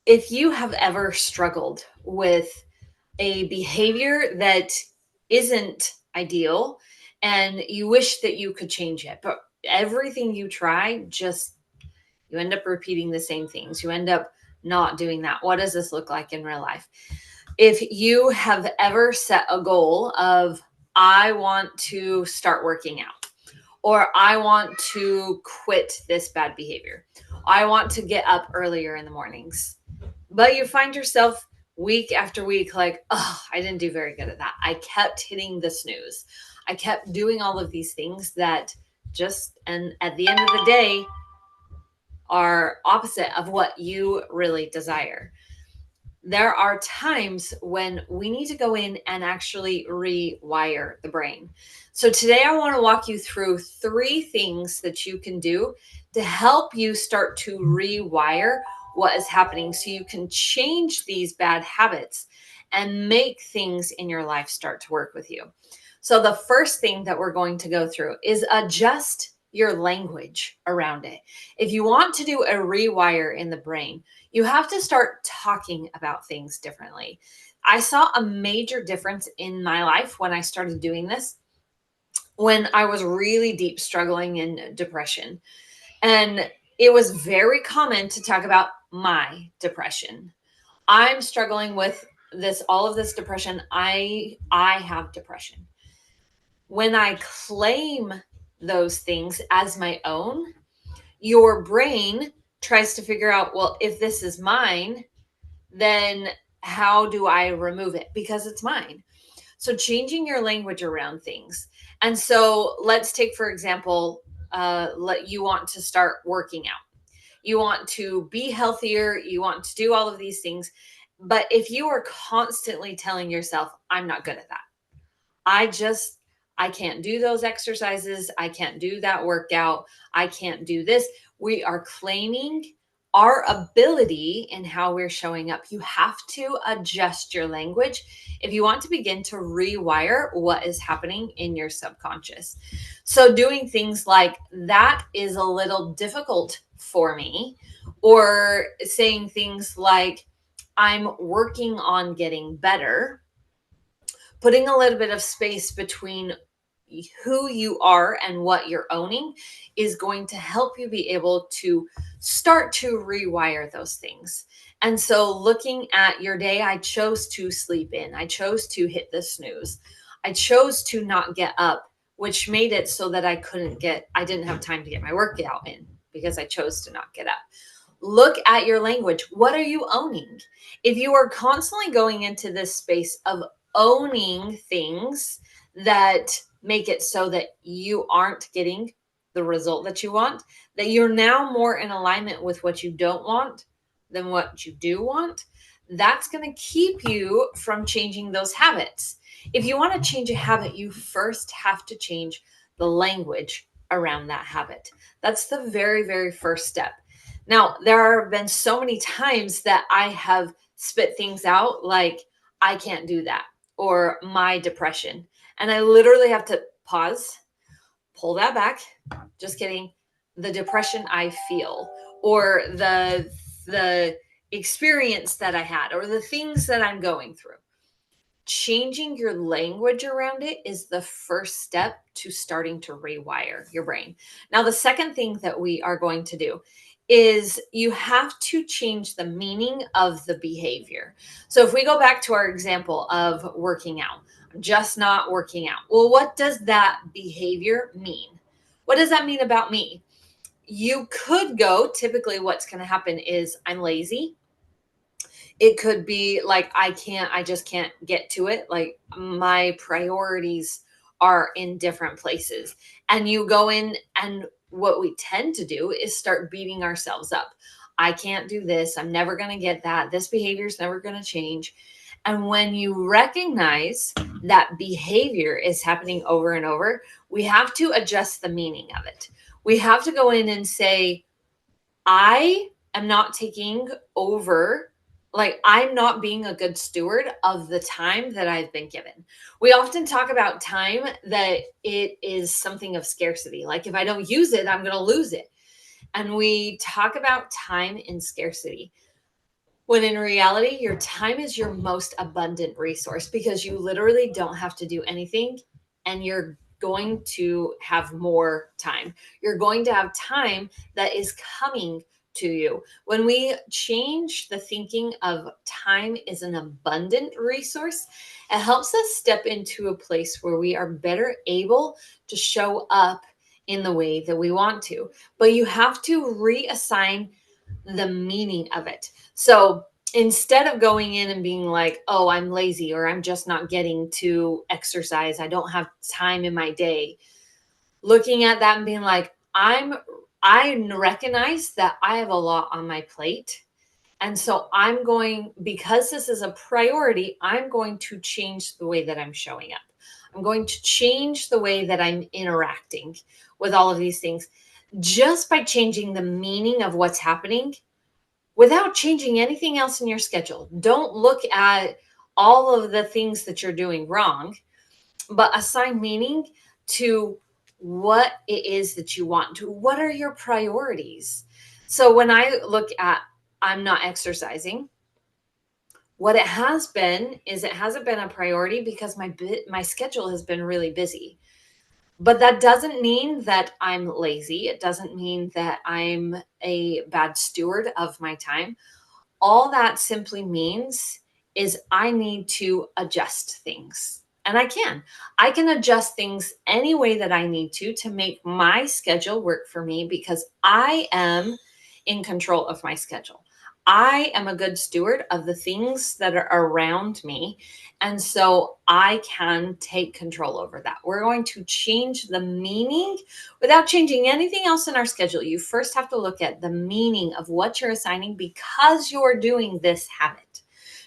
If you have ever struggled with a behavior that isn't ideal and you wish that you could change it, but everything you try, just you end up repeating the same things. You end up not doing that. What does this look like in real life? If you have ever set a goal of, I want to start working out, or I want to quit this bad behavior, I want to get up earlier in the mornings, but you find yourself week after week like, oh, I didn't do very good at that. I kept hitting the snooze. I kept doing all of these things that just, and at the end of the day, are opposite of what you really desire. There are times when we need to go in and actually rewire the brain. So today I want to walk you through 3 things that you can do to help you start to rewire what is happening so you can change these bad habits and make things in your life start to work with you. So the first thing that we're going to go through is adjust your language around it. If you want to do a rewire in the brain, you have to start talking about things differently. I saw a major difference in my life when I started doing this when I was really deep struggling in depression. And it was very common to talk about my depression. I'm struggling with this, all of this depression. I have depression. When I claim those things as my own, your brain tries to figure out, well, if this is mine, then how do I remove it? Because it's mine. So changing your language around things. And so let's take, for example, you want to start working out. You want to be healthier. You want to do all of these things. But if you are constantly telling yourself, I'm not good at that. I just, I can't do those exercises. I can't do that workout. I can't do this. We are claiming our ability in how we're showing up. You have to adjust your language if you want to begin to rewire what is happening in your subconscious. So, doing things like, that is a little difficult for me, or saying things like, I'm working on getting better, putting a little bit of space between who you are and what you're owning is going to help you be able to start to rewire those things. And so, looking at your day, I chose to sleep in, I chose to hit the snooze, I chose to not get up, which made it so that I didn't have time to get my workout in because I chose to not get up. Look at your language. What are you owning? If you are constantly going into this space of owning things that make it so that you aren't getting the result that you want, that you're now more in alignment with what you don't want than what you do want, that's going to keep you from changing those habits. If you want to change a habit, you first have to change the language around that habit. That's the very, very first step. Now, there have been so many times that I have spit things out like, I can't do that, or my depression. And I literally have to pause, pull that back. Just kidding. The depression I feel, or the experience that I had, or the things that I'm going through. Changing your language around it is the first step to starting to rewire your brain. Now, the second thing that we are going to do is you have to change the meaning of the behavior. So, if we go back to our example of working out, I'm just not working out. Well, what does that behavior mean? What does that mean about me? You could go, typically, what's going to happen is, I'm lazy. It could be like, I just can't get to it. Like, my priorities are in different places. And you go in, and what we tend to do is start beating ourselves up. I can't do this. I'm never going to get that. This behavior is never going to change. And when you recognize that behavior is happening over and over, we have to adjust the meaning of it. We have to go in and say, I am not taking over, like, I'm not being a good steward of the time that I've been given. We often talk about time that it is something of scarcity. Like, if I don't use it, I'm going to lose it. And we talk about time in scarcity. When in reality, your time is your most abundant resource because you literally don't have to do anything and you're going to have more time. You're going to have time that is coming to you. When we change the thinking of time is an abundant resource, it helps us step into a place where we are better able to show up in the way that we want to. But you have to reassign the meaning of it. So instead of going in and being like, oh, I'm lazy or I'm just not getting to exercise, I don't have time in my day, looking at that and being like, I recognize that I have a lot on my plate. And so I'm going, because this is a priority, I'm going to change the way that I'm showing up. I'm going to change the way that I'm interacting with all of these things just by changing the meaning of what's happening without changing anything else in your schedule. Don't look at all of the things that you're doing wrong, but assign meaning to what it is that you want to. What are your priorities? So when I look at I'm not exercising, what it has been is it hasn't been a priority because my schedule has been really busy. But that doesn't mean that I'm lazy. It doesn't mean that I'm a bad steward of my time. All that simply means is I need to adjust things. And I can adjust things any way that I need to make my schedule work for me because I am in control of my schedule. I am a good steward of the things that are around me. And so I can take control over that. We're going to change the meaning without changing anything else in our schedule. You first have to look at the meaning of what you're assigning because you're doing this habit.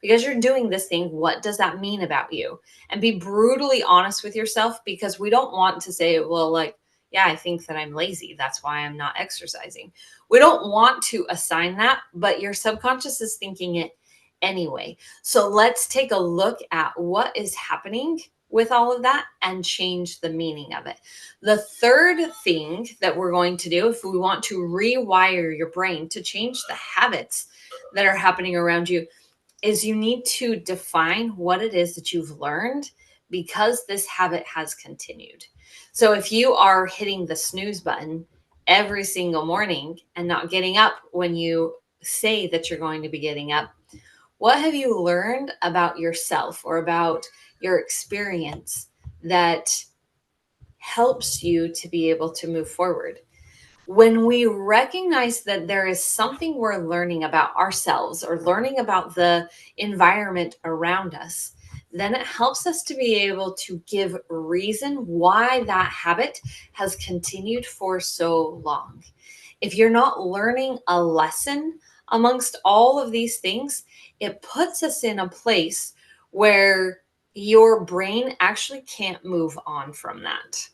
Because you're doing this thing, what does that mean about you? And be brutally honest with yourself because we don't want to say, well, like, yeah, I think that I'm lazy. That's why I'm not exercising. We don't want to assign that, but your subconscious is thinking it anyway. So let's take a look at what is happening with all of that and change the meaning of it. The third thing that we're going to do, if we want to rewire your brain to change the habits that are happening around you, is you need to define what it is that you've learned because this habit has continued. So if you are hitting the snooze button every single morning and not getting up when you say that you're going to be getting up, what have you learned about yourself or about your experience that helps you to be able to move forward? When we recognize that there is something we're learning about ourselves or learning about the environment around us, then it helps us to be able to give reason why that habit has continued for so long. If you're not learning a lesson amongst all of these things, it puts us in a place where your brain actually can't move on from that.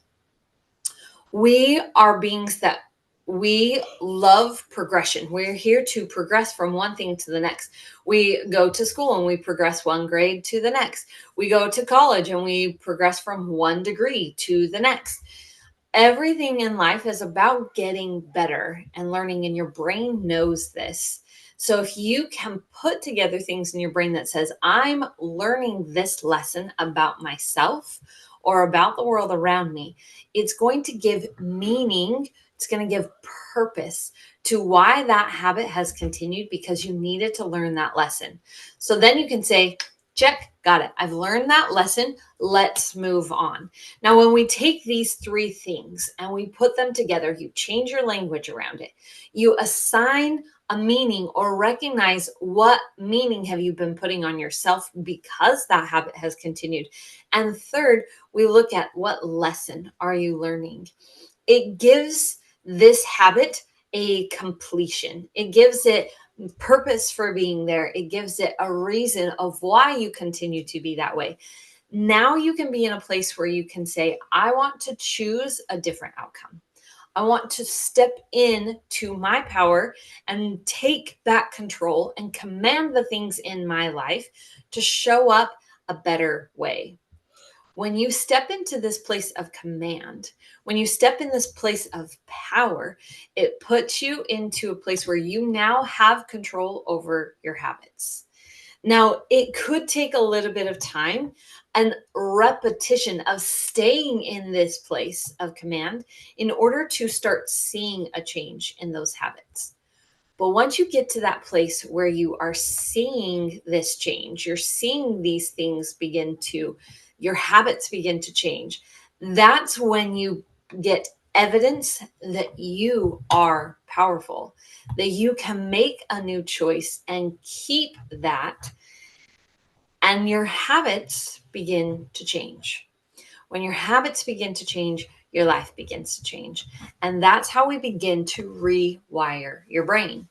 We are beings that we love progression. We're here to progress from one thing to the next. We go to school and we progress one grade to the next. We go to college and we progress from one degree to the next. Everything in life is about getting better and learning, and your brain knows this. So if you can put together things in your brain that says, I'm learning this lesson about myself or about the world around me, it's going to give meaning, it's going to give purpose to why that habit has continued because you needed to learn that lesson. So then you can say, check, got it. I've learned that lesson. Let's move on. Now, when we take these three things and we put them together, you change your language around it. You assign a meaning or recognize what meaning have you been putting on yourself because that habit has continued. And third, we look at what lesson are you learning. It gives this habit a completion. It gives it purpose for being there. It gives it a reason of why you continue to be that way. Now you can be in a place where you can say, I want to choose a different outcome. I want to step in to my power and take back control and command the things in my life to show up a better way. When you step into this place of command, when you step in this place of power, it puts you into a place where you now have control over your habits. Now, it could take a little bit of time and repetition of staying in this place of command in order to start seeing a change in those habits. But once you get to that place where you are seeing this change, you're seeing these things begin to, your habits begin to change, that's when you get evidence that you are powerful, that you can make a new choice and keep that, and your habits begin to change. When your habits begin to change, your life begins to change. And that's how we begin to rewire your brain.